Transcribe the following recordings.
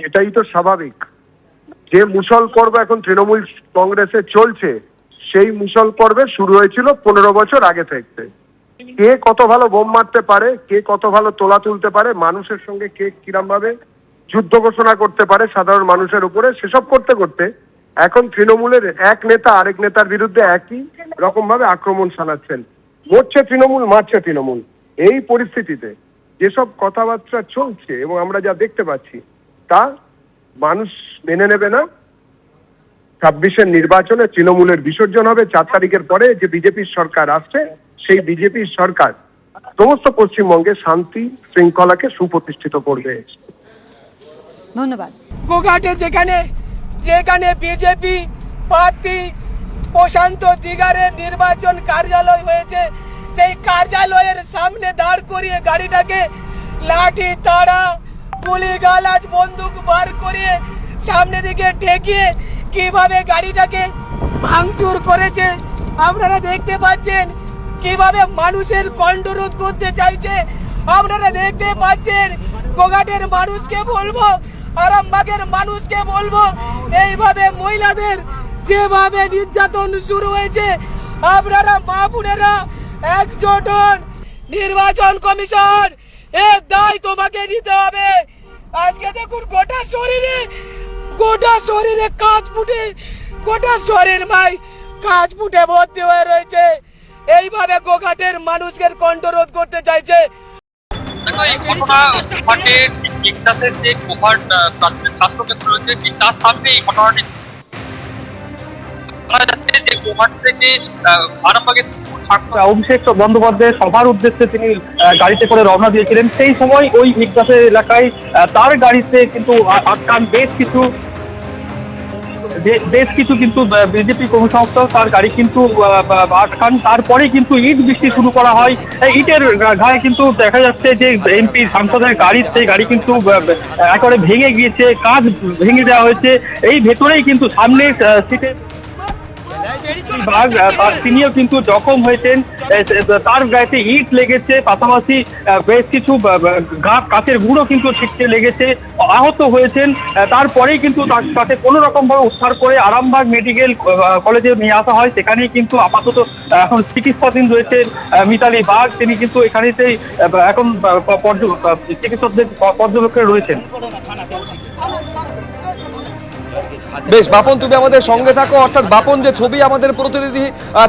এটাই তো স্বাভাবিক। যে মুসল পর্ব এখন তৃণমূল কংগ্রেসে চলছে, সেই মুসল পর্বে শুরু হয়েছিল 15 বছর আগে থেকে। কে কত ভালো বোম মারতে পারে, কে কত ভালো তোলা তুলতে পারে, মানুষের সঙ্গে কে কিরম ভাবে যুদ্ধ ঘোষণা করতে পারে সাধারণ মানুষের উপরে, সেসব করতে করতে এখন তৃণমূলের এক নেতা আরেক নেতার বিরুদ্ধে একই রকম ভাবে আক্রমণ চালাচ্ছেন। মরছে তৃণমূল, মারছে তৃণমূল। এই পরিস্থিতিতে যেসব কথাবার্তা চলছে এবং আমরা যা দেখতে পাচ্ছি, তা মানুষ মেনে নেবে না। 26-এর নির্বাচনে তৃণমূলের বিসর্জন হবে। 4 তারিখের পরে যে বিজেপির সরকার আসছে, সেই বিজেপির সরকার সমস্ত পশ্চিমবঙ্গে শান্তি শৃঙ্খলাকে সুপ্রতিষ্ঠিত করবে। ধন্যবাদ। গোঘাটে যেখানে যেখানে বিজেপি প্রার্থী প্রশান্ত দিগারের নির্বাচন কার্যালয় হয়েছে, সেই কার্যালয়ের সামনে দাঁড় করিয়ে গাড়িটাকে লাঠি তাড়া গুলি গালাজ বন্দুক বার করিয়ে সামনে দিকে ঠেকিয়ে কিভাবে গাড়িটাকে ভাঙচুর করেছে আপনারা দেখতে পাচ্ছেন। কিভাবে মানুষের কণ্ঠরোধ করতে চাইছে আপনারা দেখতে পাচ্ছেন। গোঘাটের মানুষকে বলবো, আরামবাগের মানুষকে বলবো, এইভাবে মহিলাদের যেভাবে নির্যাতন শুরু হয়েছে, আপনারা মা বোনেরা একজোট হন। নির্বাচন কমিশন এর দায় তোমাকে নিতে হবে। আজকে দেখুন গোটা শরীরে কাঁচ ফুটে, গোটা শরীর ভাই কাঁচ ফুটে ভর্তি হয়ে রয়েছে। এইভাবে গোঘাটের মানুষকে কণ্ঠরোধ করতে চাইছে। দেখো, এই ঘটনা ঘটে টেক্সাসের যে গোঘাট প্রাথমিক স্বাস্থ্য কেন্দ্র রয়েছে, ঠিক তার সামনে এই ঘটনাটি বলা যাচ্ছে যে গোঘাট থেকে আরামবাগের অভিষেক বন্দ্যোপাধ্যায় সভার উদ্দেশ্যে তিনি গাড়িতে করে রওনা দিয়েছিলেন। সেই সময় ওই টেক্সাসের এলাকায় তার গাড়িতে কিন্তু আটকান বেশ কিছু কিন্তু বিজেপি কর্মী সংস্থা তার গাড়ি কিন্তু আটকান। তারপরে কিন্তু ইট বৃষ্টি শুরু করা হয়। ইটের ঘায়ে কিন্তু দেখা যাচ্ছে যে এমপি সাংসদের গাড়ি, সেই গাড়ি কিন্তু একেবারে ভেঙে গিয়েছে, কাঁচ ভেঙে দেওয়া হয়েছে। এই ভেতরেই কিন্তু সামনে সিটে তিনিও কিন্তু জখম হয়েছেন, তার গায়েতে ইট লেগেছে, পাশাপাশি বেশ কিছু কাঁচের গুঁড়ো কিন্তু ছিটকে লেগেছে, আহত হয়েছেন। তারপরেই কিন্তু তাকে কোনো রকম ভাবে উদ্ধার করে আরামবাগ মেডিকেল কলেজে নিয়ে আসা হয়। সেখানেই কিন্তু আপাতত এখন চিকিৎসাধীন রয়েছেন মিতালি বাগ, তিনি কিন্তু এখানেতেই এখন চিকিৎসকদের পর্যবেক্ষণে রয়েছেন। বেশ বাপন, তুমি আমাদের সঙ্গে থাকো। অর্থাৎ বাপন, যে ছবি আমাদের প্রতিনিধি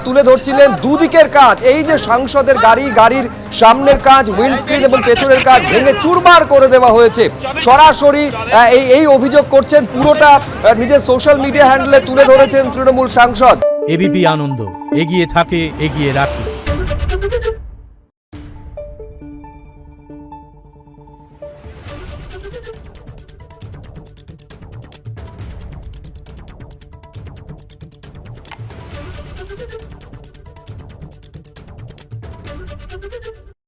তুলে ধরছিলেন, দুদিকের কাজ, এই যে সাংসদের গাড়ির সামনের কাজ, উইন্ডস্ক্রিন এবং পেছনের কাজ ভেঙে চুরমার করে দেওয়া হয়েছে। সরাসরি এই অভিযোগ করছেন, পুরোটা নিজের সোশ্যাল মিডিয়া হ্যান্ডেলে তুলে ধরেছেন তৃণমূল সাংসদ। এবিপি আনন্দ, এগিয়ে থাকে, এগিয়ে রাখে।